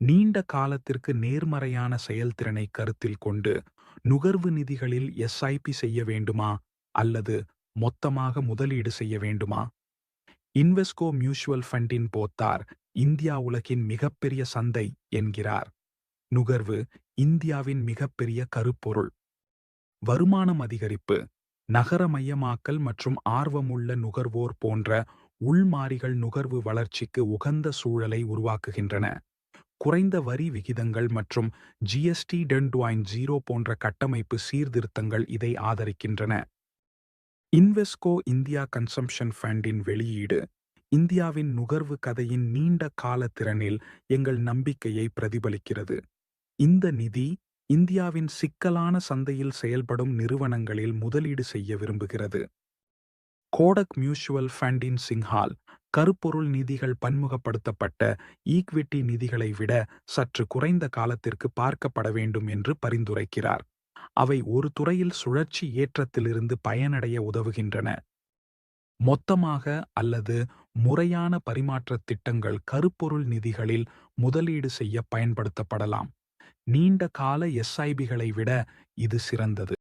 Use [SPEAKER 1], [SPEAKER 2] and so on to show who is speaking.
[SPEAKER 1] நீண்ட காலத்திற்கு நேர்மறையான செயல்திறனை கருத்தில் கொண்டு நுகர்வு நிதிகளில் எஸ்ஐபி செய்ய வேண்டுமா அல்லது மொத்தமாக முதலீடு செய்ய வேண்டுமா? இன்வெஸ்கோ மியூச்சுவல் ஃபண்டின் போத்தார் இந்தியா உலகின் மிகப்பெரிய சந்தை என்கிறார். நுகர்வு இந்தியாவின் மிகப்பெரிய கருப்பொருள். வருமானம் அதிகரிப்பு, நகரமயமாக்கல் மற்றும் ஆர்வமுள்ள நுகர்வோர் போன்ற உள்மாறிகள் நுகர்வு வளர்ச்சிக்கு உகந்த சூழலை உருவாக்குகின்றன. குறைந்த வரி விகிதங்கள் மற்றும் ஜிஎஸ்டி 2.0 போன்ற கட்டமைப்பு சீர்திருத்தங்கள் இதை ஆதரிக்கின்றன. இன்வெஸ்கோ இந்தியா கன்சம்ப்ஷன் ஃபண்டின் வெளியீடு இந்தியாவின் நுகர்வு கதையின் நீண்ட கால திறனில் எங்கள் நம்பிக்கையை பிரதிபலிக்கிறது. இந்த நிதி இந்தியாவின் சிக்கலான சந்தையில் செயல்படும் நிறுவனங்களில் முதலீடு செய்ய விரும்புகிறது. கோடக் மியூச்சுவல் ஃபண்டின் சிங்ஹால் கருப்பொருள் நிதிகள் பன்முகப்படுத்தப்பட்ட ஈக்விட்டி நிதிகளை விட சற்று குறைந்த காலத்திற்கு பார்க்கப்பட வேண்டும் என்று பரிந்துரைக்கிறார். அவை ஒரு துறையில் சுழற்சி ஏற்றத்திலிருந்து பயனடைய உதவுகின்றன. மொத்தமாக அல்லது முறையான பரிமாற்றத் திட்டங்கள் கருப்பொருள் நிதிகளில் முதலீடு செய்ய பயன்படுத்தப்படலாம். நீண்ட கால எஸ்ஐபிகளை விட இது சிறந்தது.